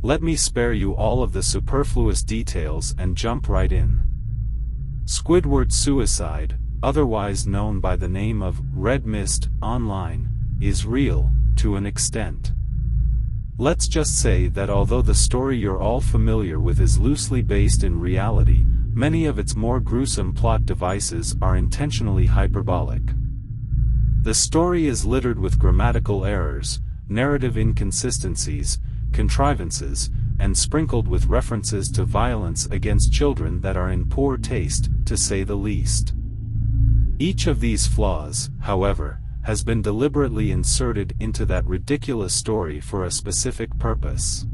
let me spare you all of the superfluous details and jump right in. Squidward's suicide, otherwise known by the name of Red Mist Online, is real, to an extent. Let's just say that although the story you're all familiar with is loosely based in reality, many of its more gruesome plot devices are intentionally hyperbolic. The story is littered with grammatical errors, narrative inconsistencies, contrivances, and sprinkled with references to violence against children that are in poor taste, to say the least. Each of these flaws, however, has been deliberately inserted into that ridiculous story for a specific purpose.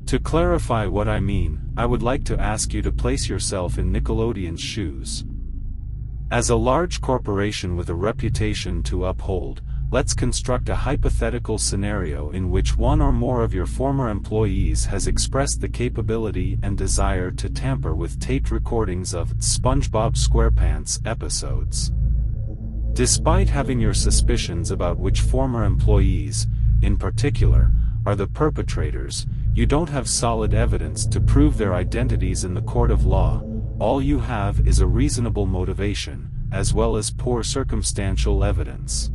To clarify what I mean, I would like to ask you to place yourself in Nickelodeon's shoes. As a large corporation with a reputation to uphold, let's construct a hypothetical scenario in which one or more of your former employees has expressed the capability and desire to tamper with taped recordings of SpongeBob SquarePants episodes. Despite having your suspicions about which former employees, in particular, are the perpetrators, you don't have solid evidence to prove their identities in the court of law. All you have is a reasonable motivation, as well as poor circumstantial evidence.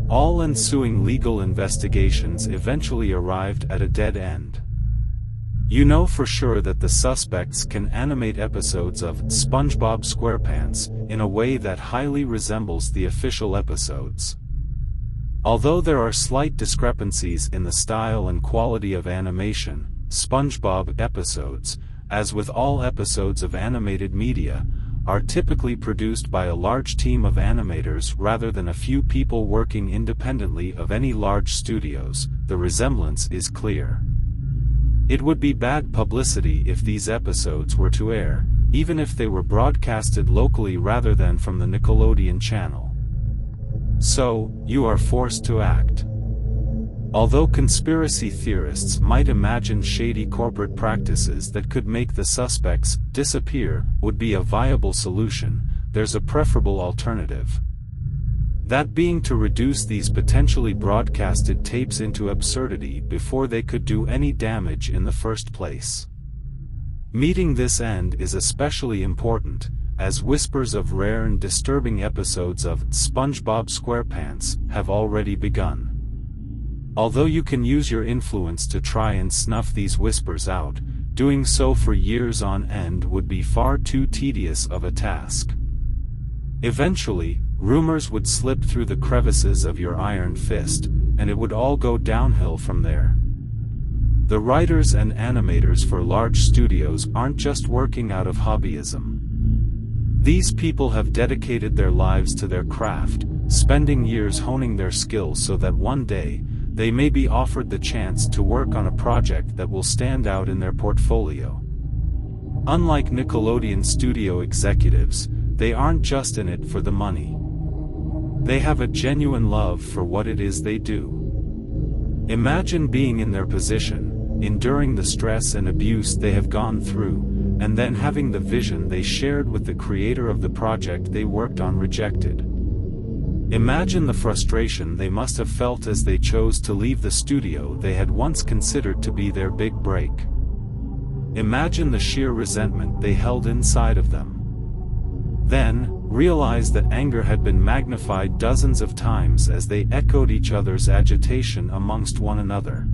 All ensuing legal investigations eventually arrived at a dead end. You know for sure that the suspects can animate episodes of SpongeBob SquarePants in a way that highly resembles the official episodes. Although there are slight discrepancies in the style and quality of animation, SpongeBob episodes, as with all episodes of animated media, are typically produced by a large team of animators rather than a few people working independently of any large studios. The resemblance is clear. It would be bad publicity if these episodes were to air, even if they were broadcasted locally rather than from the Nickelodeon channel. So, you are forced to act. Although conspiracy theorists might imagine shady corporate practices that could make the suspects disappear would be a viable solution, there's a preferable alternative. That being to reduce these potentially broadcasted tapes into absurdity before they could do any damage in the first place. Meeting this end is especially important, as whispers of rare and disturbing episodes of SpongeBob SquarePants have already begun. Although you can use your influence to try and snuff these whispers out, doing so for years on end would be far too tedious of a task. Eventually, rumors would slip through the crevices of your iron fist, and it would all go downhill from there. The writers and animators for large studios aren't just working out of hobbyism. These people have dedicated their lives to their craft, spending years honing their skills so that one day, they may be offered the chance to work on a project that will stand out in their portfolio. Unlike Nickelodeon studio executives, they aren't just in it for the money. They have a genuine love for what it is they do. Imagine being in their position, enduring the stress and abuse they have gone through, and then having the vision they shared with the creator of the project they worked on rejected. Imagine the frustration they must have felt as they chose to leave the studio they had once considered to be their big break. Imagine the sheer resentment they held inside of them. Then, realize that anger had been magnified dozens of times as they echoed each other's agitation amongst one another.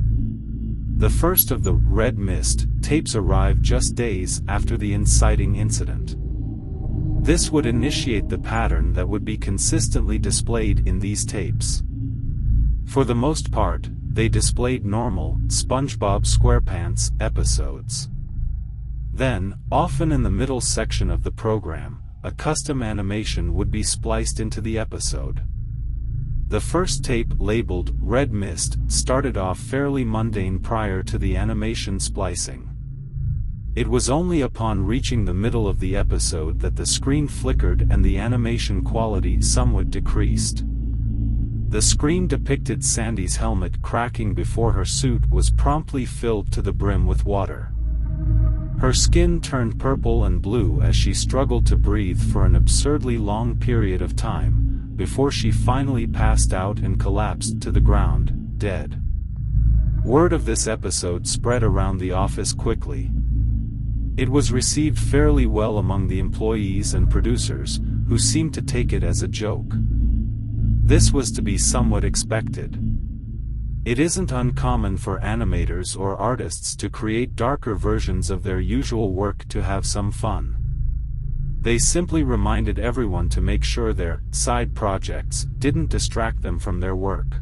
The first of the Red Mist tapes arrived just days after the inciting incident. This would initiate the pattern that would be consistently displayed in these tapes. For the most part, they displayed normal SpongeBob SquarePants episodes. Then, often in the middle section of the program, a custom animation would be spliced into the episode. The first tape, labeled Red Mist, started off fairly mundane prior to the animation splicing. It was only upon reaching the middle of the episode that the screen flickered and the animation quality somewhat decreased. The screen depicted Sandy's helmet cracking before her suit was promptly filled to the brim with water. Her skin turned purple and blue as she struggled to breathe for an absurdly long period of time, before she finally passed out and collapsed to the ground, dead. Word of this episode spread around the office quickly. It was received fairly well among the employees and producers, who seemed to take it as a joke. This was to be somewhat expected. It isn't uncommon for animators or artists to create darker versions of their usual work to have some fun. They simply reminded everyone to make sure their side projects didn't distract them from their work.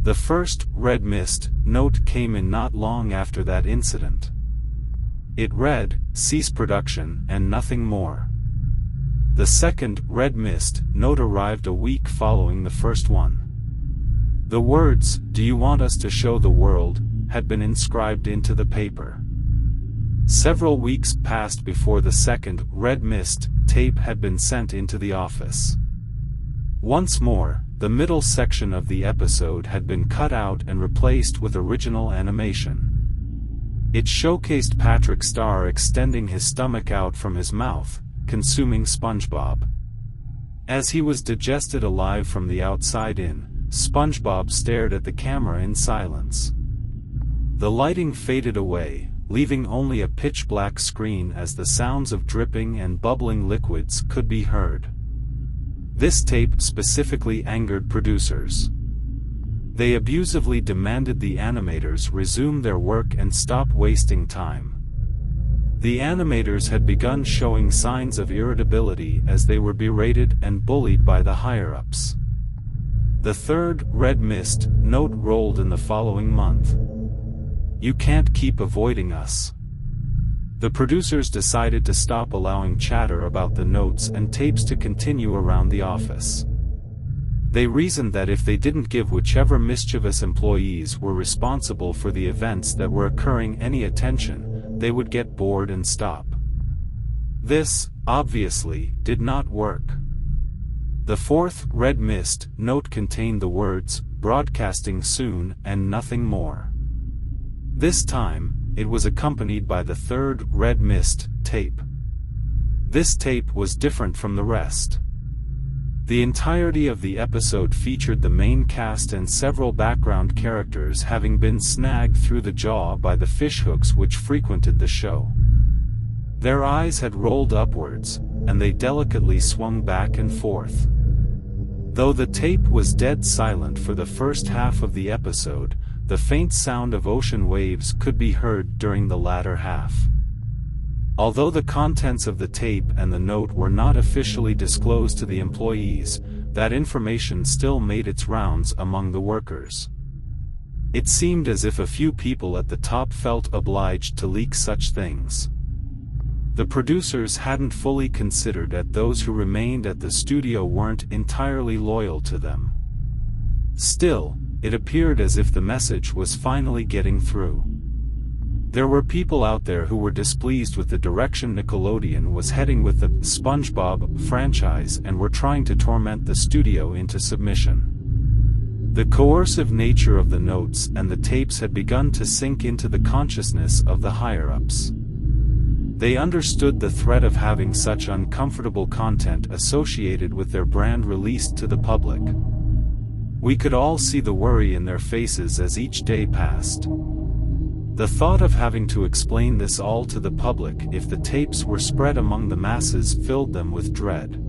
The first red mist note came in not long after that incident. It read, "Cease production and nothing more." The second red mist note arrived a week following the first one. The words, "Do you want us to show the world?" had been inscribed into the paper. Several weeks passed before the second red mist tape had been sent into the office. Once more, the middle section of the episode had been cut out and replaced with original animation. It showcased Patrick Star extending his stomach out from his mouth, consuming SpongeBob. As he was digested alive from the outside in, SpongeBob stared at the camera in silence. The lighting faded away, leaving only a pitch-black screen as the sounds of dripping and bubbling liquids could be heard. This tape specifically angered producers. They abusively demanded the animators resume their work and stop wasting time. The animators had begun showing signs of irritability as they were berated and bullied by the higher-ups. The third red mist note rolled in the following month. "You can't keep avoiding us." The producers decided to stop allowing chatter about the notes and tapes to continue around the office. They reasoned that if they didn't give whichever mischievous employees were responsible for the events that were occurring any attention, they would get bored and stop. This, obviously, did not work. The fourth red mist note contained the words, "Broadcasting soon and nothing more." This time, it was accompanied by the third red mist tape. This tape was different from the rest. The entirety of the episode featured the main cast and several background characters having been snagged through the jaw by the fishhooks which frequented the show. Their eyes had rolled upwards, and they delicately swung back and forth. Though the tape was dead silent for the first half of the episode, the faint sound of ocean waves could be heard during the latter half. Although the contents of the tape and the note were not officially disclosed to the employees, that information still made its rounds among the workers. It seemed as if a few people at the top felt obliged to leak such things. The producers hadn't fully considered that those who remained at the studio weren't entirely loyal to them. Still, it appeared as if the message was finally getting through. There were people out there who were displeased with the direction Nickelodeon was heading with the SpongeBob franchise and were trying to torment the studio into submission. The coercive nature of the notes and the tapes had begun to sink into the consciousness of the higher-ups. They understood the threat of having such uncomfortable content associated with their brand released to the public. We could all see the worry in their faces as each day passed. The thought of having to explain this all to the public if the tapes were spread among the masses filled them with dread.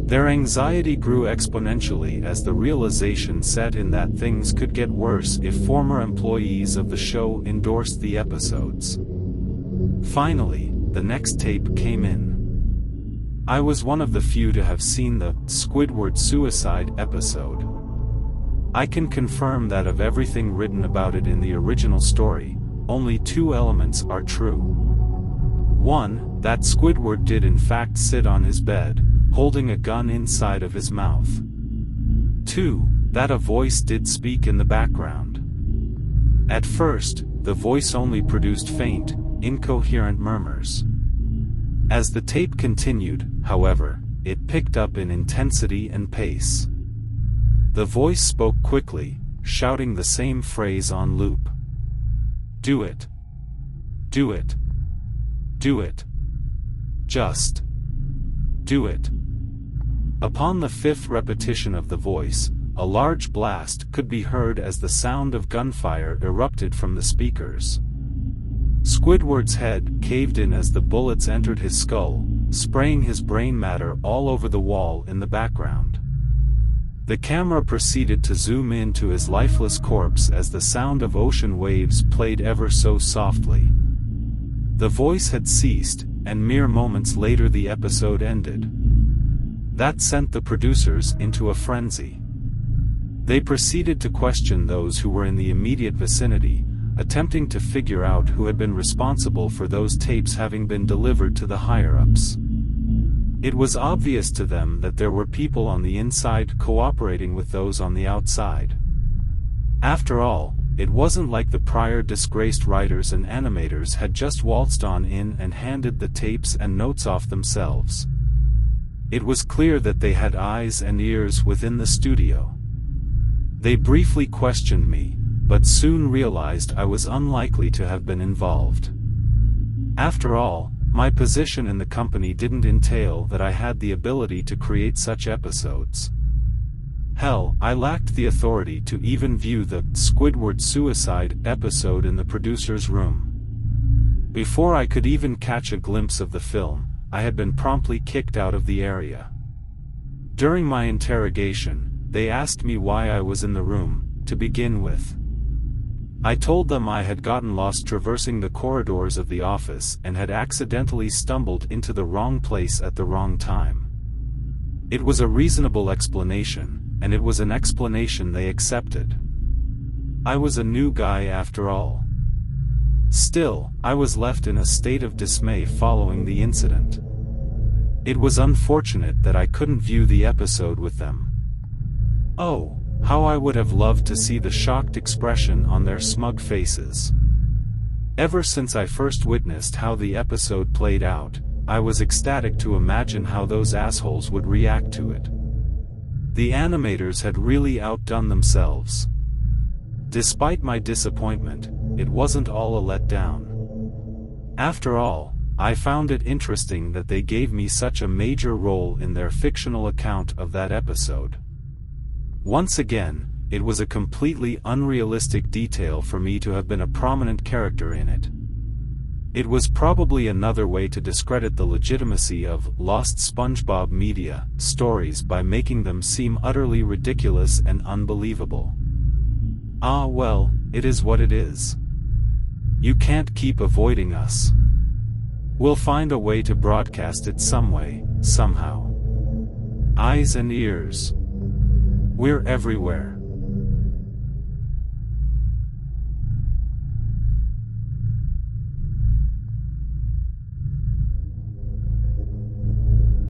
Their anxiety grew exponentially as the realization set in that things could get worse if former employees of the show endorsed the episodes. Finally, the next tape came in. I was one of the few to have seen the Squidward suicide episode. I can confirm that of everything written about it in the original story, only two elements are true. One, that Squidward did in fact sit on his bed, holding a gun inside of his mouth. Two, that a voice did speak in the background. At first, the voice only produced faint, incoherent murmurs. As the tape continued, however, it picked up in intensity and pace. The voice spoke quickly, shouting the same phrase on loop. "Do it. Do it. Do it. Just do it." Upon the fifth repetition of the voice, a large blast could be heard as the sound of gunfire erupted from the speakers. Squidward's head caved in as the bullets entered his skull, spraying his brain matter all over the wall in the background. The camera proceeded to zoom in to his lifeless corpse as the sound of ocean waves played ever so softly. The voice had ceased, and mere moments later the episode ended. That sent the producers into a frenzy. They proceeded to question those who were in the immediate vicinity, attempting to figure out who had been responsible for those tapes having been delivered to the higher-ups. It was obvious to them that there were people on the inside cooperating with those on the outside. After all, it wasn't like the prior disgraced writers and animators had just waltzed on in and handed the tapes and notes off themselves. It was clear that they had eyes and ears within the studio. They briefly questioned me, but soon realized I was unlikely to have been involved. After all, my position in the company didn't entail that I had the ability to create such episodes. Hell, I lacked the authority to even view the Squidward suicide episode in the producer's room. Before I could even catch a glimpse of the film, I had been promptly kicked out of the area. During my interrogation, they asked me why I was in the room, to begin with. I told them I had gotten lost traversing the corridors of the office and had accidentally stumbled into the wrong place at the wrong time. It was a reasonable explanation, and it was an explanation they accepted. I was a new guy after all. Still, I was left in a state of dismay following the incident. It was unfortunate that I couldn't view the episode with them. Oh, how I would have loved to see the shocked expression on their smug faces. Ever since I first witnessed how the episode played out, I was ecstatic to imagine how those assholes would react to it. The animators had really outdone themselves. Despite my disappointment, it wasn't all a letdown. After all, I found it interesting that they gave me such a major role in their fictional account of that episode. Once again, it was a completely unrealistic detail for me to have been a prominent character in it. It was probably another way to discredit the legitimacy of lost SpongeBob media stories by making them seem utterly ridiculous and unbelievable. Ah well, it is what it is. You can't keep avoiding us. We'll find a way to broadcast it some way, somehow. Eyes and ears. We're everywhere.